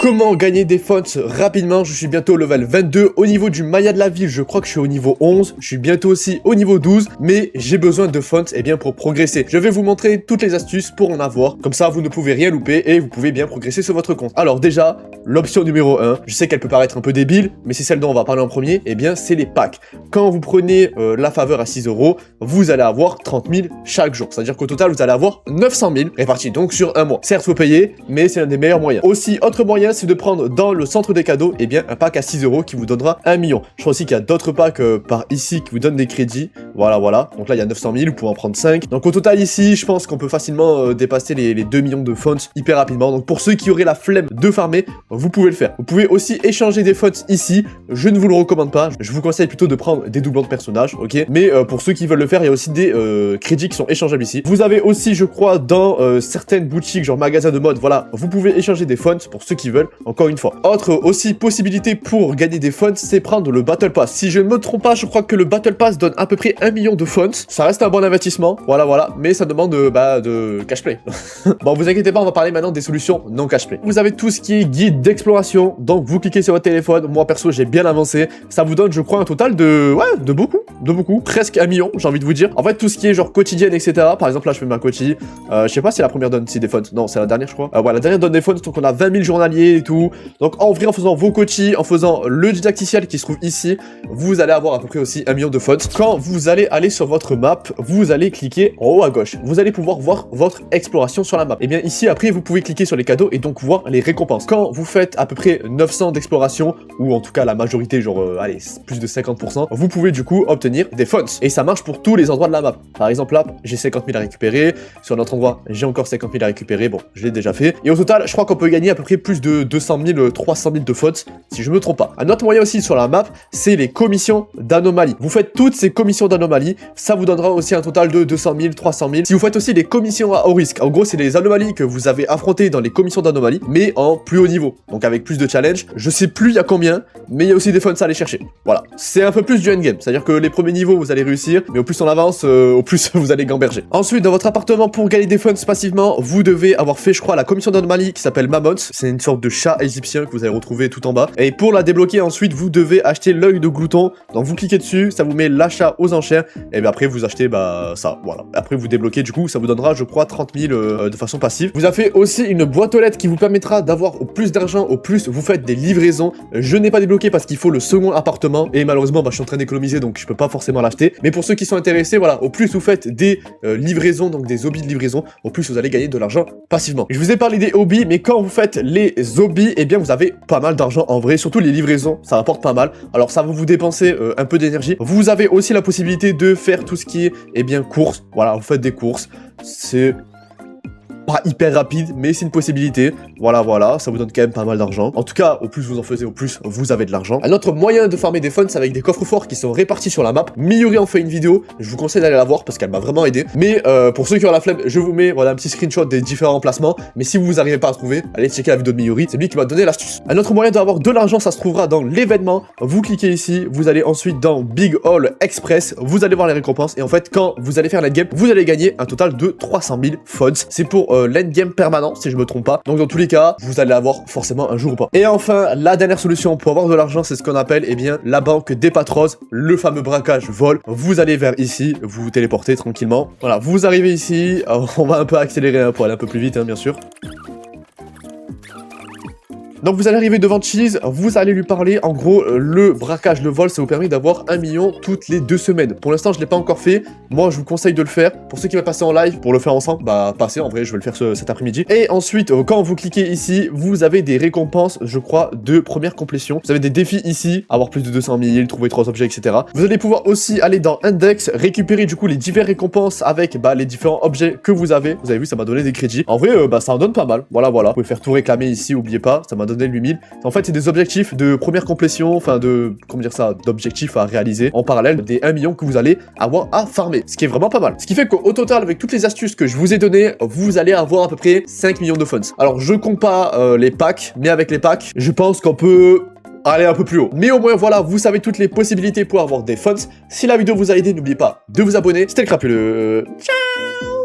comment gagner des fonds rapidement. Je suis bientôt au level 22. Au niveau du Maya de la ville, je crois que je suis au niveau 11. Je suis bientôt aussi au niveau 12. Mais j'ai besoin de fonds bien, pour progresser. Je vais vous montrer toutes les astuces pour en avoir. Comme ça, vous ne pouvez rien louper et vous pouvez bien progresser sur votre compte. Alors déjà, l'option numéro 1, je sais qu'elle peut paraître un peu débile, mais c'est celle dont on va parler en premier. Eh bien, c'est les packs. Quand vous prenez la faveur à 6 €, vous allez avoir 30 000 chaque jour. C'est-à-dire qu'au total, vous allez avoir 900 000 répartis donc sur un mois. Certes, faut payer, mais c'est l'un des meilleurs moyens. Aussi, autre moyen, c'est de prendre dans le centre des cadeaux, eh bien, un pack à 6 € qui vous donnera 1 million. Je crois aussi qu'il y a d'autres packs par ici qui vous donnent des crédits. Voilà. Donc là, il y a 900 000, vous pouvez en prendre 5. Donc au total, ici, je pense qu'on peut facilement dépasser les 2 millions de fonds hyper rapidement. Donc pour ceux qui auraient la flemme de farmer, vous pouvez le faire. Vous pouvez aussi échanger des fonds ici. Je ne vous le recommande pas. Je vous conseille plutôt de prendre des doublons de personnages, ok. Mais pour ceux qui veulent le faire, il y a aussi des crédits qui sont échangeables ici. Vous avez aussi, je crois, dans certaines boutiques, genre magasins de mode, voilà, vous pouvez échanger des fonds pour ceux qui veulent, encore une fois. Autre aussi possibilité pour gagner des fonds, c'est prendre le Battle Pass. Si je ne me trompe pas, je crois que le Battle Pass donne à peu près 1 million de fonds. Ça reste un bon investissement, voilà, mais ça demande de cashplay. Bon, vous inquiétez pas, on va parler maintenant des solutions non cashplay. Vous avez tout ce qui est guide d'exploration, donc vous cliquez sur votre téléphone. Moi perso, j'ai bien avancé. Ça vous donne, je crois, un total de beaucoup, presque 1 million, j'ai envie de vous dire. En fait, tout ce qui est genre quotidienne, etc. Par exemple, là, je fais ma quotidie. Je sais pas si la première donne des fonds. Non, c'est la dernière, je crois. Ouais, la dernière donne des fonds, donc on a 20 000 journaliers et tout. Donc en vrai, en faisant vos quotidies, en faisant le didacticiel qui se trouve ici, vous allez avoir à peu près aussi 1 million de fonds. Quand vous allez aller sur votre map, vous allez cliquer en haut à gauche. Vous allez pouvoir voir votre exploration sur la map. Et bien ici, après, vous pouvez cliquer sur les cadeaux et donc voir les récompenses. Quand vous faites à peu près 900 d'exploration, ou en tout cas la majorité, genre, allez, plus de 50%, vous pouvez du coup obtenir des fonds. Et ça marche pour tous les endroits de la map. Par exemple, là, j'ai 50 000 à récupérer. Sur notre endroit, j'ai encore 50 000 à récupérer. Bon, je l'ai déjà fait. Et au total, je crois qu'on peut gagner à peu près plus de 200 000, 300 000 de fonds, si je me trompe pas. Un autre moyen aussi sur la map, c'est les commissions d'anomalie. Vous faites toutes ces commissions d'anomalie, ça vous donnera aussi un total de 200 000, 300 000. Si vous faites aussi les commissions à haut risque, en gros, c'est les anomalies que vous avez affrontées dans les commissions d'anomalie, mais en plus haut niveau. Donc avec plus de challenge. Je sais plus il y a combien, mais il y a aussi des fonds à aller chercher. Voilà. C'est un peu plus du endgame. C'est-à-dire que les premiers niveaux, vous allez réussir, mais au plus on avance, au plus vous allez gamberger. Ensuite, dans votre appartement, pour gagner des fonds passivement, vous devez avoir fait, je crois, la commission d'anomalie qui s'appelle Mammoth. C'est une sorte de chat égyptien que vous allez retrouver tout en bas. Et pour la débloquer, ensuite, vous devez acheter l'œil de glouton. Donc vous cliquez dessus, ça vous met l'achat aux enchères. Et bien après, vous achetez ça, voilà. Après, vous débloquez, du coup, ça vous donnera, je crois, 30 000 de façon passive. Vous avez aussi une boîte aux lettres qui vous permettra d'avoir au plus d'argent, au plus vous faites des livraisons. Je n'ai pas débloqué parce qu'il faut le second appartement. Et malheureusement, je suis en train d'économiser, donc je peux pas forcément l'acheter. Mais pour ceux qui sont intéressés, voilà, au plus vous faites des livraisons, donc des hobbies de livraison, au plus vous allez gagner de l'argent passivement. Je vous ai parlé des hobbies, mais quand vous faites les hobbies, eh bien vous avez pas mal d'argent en vrai, surtout les livraisons, ça rapporte pas mal. Alors ça va vous dépenser un peu d'énergie. Vous avez aussi la possibilité de faire tout ce qui est, eh bien, courses. Voilà, vous faites des courses. C'est pas hyper rapide, mais c'est une possibilité. Voilà, ça vous donne quand même pas mal d'argent. En tout cas, au plus vous en faisiez, au plus vous avez de l'argent. Un autre moyen de farmer des funds, c'est avec des coffres forts qui sont répartis sur la map. Miuri en fait une vidéo, je vous conseille d'aller la voir parce qu'elle m'a vraiment aidé. Mais pour ceux qui ont la flemme, je vous mets voilà, un petit screenshot des différents emplacements. Mais si vous n'arrivez pas à trouver, allez checker la vidéo de Miuri, c'est lui qui m'a donné l'astuce. Un autre moyen d'avoir de l'argent, ça se trouvera dans l'événement. Vous cliquez ici, vous allez ensuite dans Big Haul Express, vous allez voir les récompenses. Et en fait, quand vous allez faire l'endgame, vous allez gagner un total de 300 000 fonds. C'est pour l'endgame permanent, si je me trompe pas. Donc dans tous les cas, vous allez avoir forcément un jour ou pas. Et enfin, la dernière solution pour avoir de l'argent, c'est ce qu'on appelle, eh bien, la banque des Patros, le fameux braquage vol. Vous allez vers ici, vous vous téléportez tranquillement. Voilà, vous arrivez ici, on va un peu accélérer pour aller un peu plus vite, bien sûr. Donc vous allez arriver devant Cheese, vous allez lui parler, en gros, le braquage, le vol, ça vous permet d'avoir 1 million toutes les 2 semaines. Pour l'instant, je ne l'ai pas encore fait, moi je vous conseille de le faire. Pour ceux qui veulent passer en live, pour le faire ensemble, passez, en vrai, je vais le faire cet après-midi. Et ensuite, quand vous cliquez ici, vous avez des récompenses, je crois, de première complétion. Vous avez des défis ici, avoir plus de 200 000, trouver 3 objets, etc. Vous allez pouvoir aussi aller dans Index, récupérer du coup les diverses récompenses avec les différents objets que vous avez. Vous avez vu, ça m'a donné des crédits. En vrai, ça en donne pas mal. Voilà. Vous pouvez faire tout réclamer ici, oubliez pas, ça m'a donné 8000. En fait, c'est des objectifs de première complétion, enfin d'objectifs à réaliser en parallèle des 1 million que vous allez avoir à farmer, ce qui est vraiment pas mal. Ce qui fait qu'au total, avec toutes les astuces que je vous ai données, vous allez avoir à peu près 5 millions de funds. Alors, je compte pas les packs, mais avec les packs, je pense qu'on peut aller un peu plus haut. Mais au moins, voilà, vous savez toutes les possibilités pour avoir des funds. Si la vidéo vous a aidé, n'oubliez pas de vous abonner. C'était le Crapuleux. Ciao!